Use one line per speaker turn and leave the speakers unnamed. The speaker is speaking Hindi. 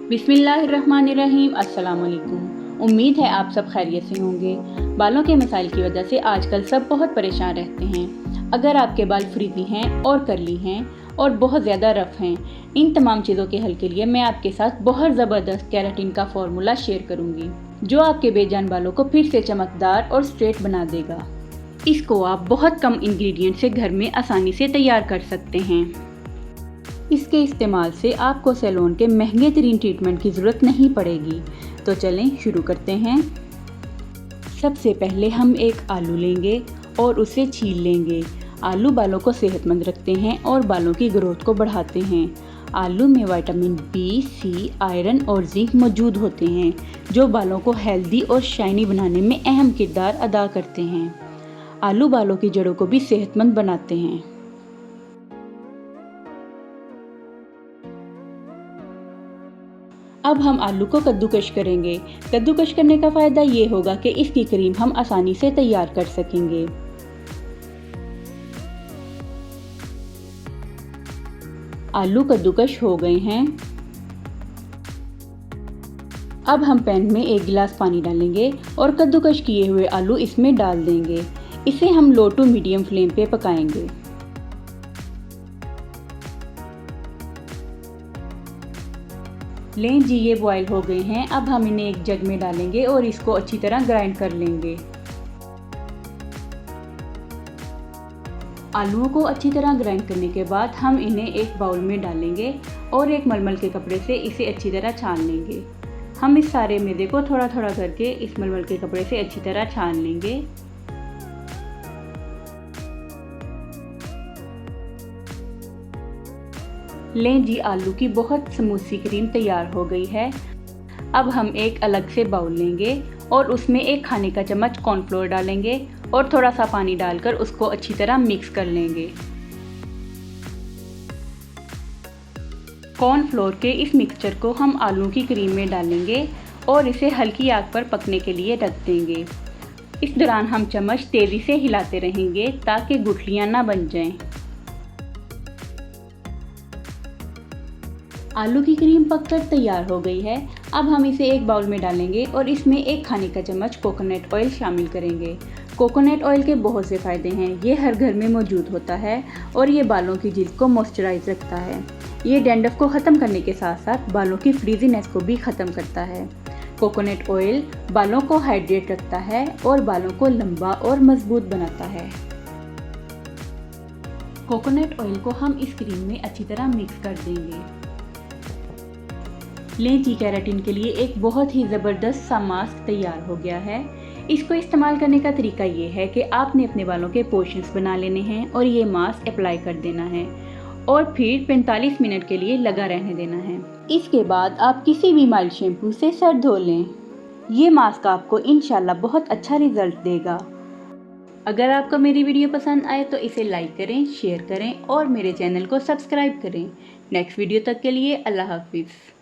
बिस्मिल्लाहिर्रहमानिर्रहीम। अस्सलाम वालेकुम। उम्मीद है आप सब खैरियत से होंगे। बालों के मसाइल की वजह से आजकल सब बहुत परेशान रहते हैं। अगर आपके बाल फ्रीज़ी हैं और कर्ली हैं और बहुत ज़्यादा रफ़ हैं, इन तमाम चीज़ों के हल के लिए मैं आपके साथ बहुत ज़बरदस्त केराटिन का फॉर्मूला शेयर करूँगी, जो आपके बेजान बालों को फिर से चमकदार और स्ट्रेट बना देगा। इसको आप बहुत कम इंग्रेडिएंट से घर में आसानी से तैयार कर सकते हैं। इसके इस्तेमाल से आपको सैलून के महंगे तरीन ट्रीटमेंट की ज़रूरत नहीं पड़ेगी। तो चलें शुरू करते हैं। सबसे पहले हम एक आलू लेंगे और उसे छील लेंगे। आलू बालों को सेहतमंद रखते हैं और बालों की ग्रोथ को बढ़ाते हैं। आलू में विटामिन बी, सी, आयरन और जिंक मौजूद होते हैं, जो बालों को हेल्दी और शाइनी बनाने में अहम किरदार अदा करते हैं। आलू बालों की जड़ों को भी सेहतमंद बनाते हैं। अब हम आलू को कद्दूकश करेंगे। कद्दूकश करने का फ़ायदा ये होगा कि इसकी क्रीम हम आसानी से तैयार कर सकेंगे। आलू कद्दूकश हो गए हैं। अब हम पैन में 1 गिलास पानी डालेंगे और कद्दूकश किए हुए आलू इसमें डाल देंगे। इसे हम लो टू मीडियम फ्लेम पे पकाएंगे। लें जी, ये बॉयल हो गए हैं। अब हम इन्हें एक जग में डालेंगे और इसको अच्छी तरह ग्राइंड कर लेंगे। आलूओं को अच्छी तरह ग्राइंड करने के बाद हम इन्हें एक बाउल में डालेंगे और एक मलमल के कपड़े से इसे अच्छी तरह छान लेंगे। हम इस सारे मैदे को थोड़ा थोड़ा करके इस मलमल के कपड़े से अच्छी तरह छान लेंगे। लें जी, आलू की बहुत स्मूथ सी क्रीम तैयार हो गई है। अब हम एक अलग से बाउल लेंगे और उसमें 1 खाने का चम्मच कॉर्नफ्लोर डालेंगे और थोड़ा सा पानी डालकर उसको अच्छी तरह मिक्स कर लेंगे। कॉर्नफ्लोर के इस मिक्सचर को हम आलू की क्रीम में डालेंगे और इसे हल्की आग पर पकने के लिए रख देंगे। इस दौरान हम चम्मच तेज़ी से हिलाते रहेंगे ताकि गुठलियाँ ना बन जाएं। आलू की क्रीम पककर तैयार हो गई है। अब हम इसे एक बाउल में डालेंगे और इसमें 1 खाने का चम्मच कोकोनट ऑयल शामिल करेंगे। कोकोनट ऑयल के बहुत से फ़ायदे हैं। ये हर घर में मौजूद होता है और ये बालों की जिल्द को मॉइस्चराइज रखता है। ये डैंड्रफ को ख़त्म करने के साथ साथ बालों की फ्रीजीनेस को भी ख़त्म करता है। कोकोनट ऑयल बालों को हाइड्रेट रखता है और बालों को लंबा और मजबूत बनाता है। कोकोनट ऑयल को हम इस क्रीम में अच्छी तरह मिक्स कर देंगे। लें जी, केराटिन के लिए एक बहुत ही ज़बरदस्त सा मास्क तैयार हो गया है। इसको इस्तेमाल करने का तरीका ये है कि आपने अपने बालों के पोर्शंस बना लेने हैं और ये मास्क अप्लाई कर देना है और फिर 45 मिनट के लिए लगा रहने देना है। इसके बाद आप किसी भी माइल्ड शैम्पू से सर धो लें। ये मास्क आपको इंशाल्लाह बहुत अच्छा रिजल्ट देगा। अगर आपको मेरी वीडियो पसंद आए तो इसे लाइक करें, शेयर करें और मेरे चैनल को सब्सक्राइब करें। नेक्स्ट वीडियो तक के लिए अल्लाह हाफिज़।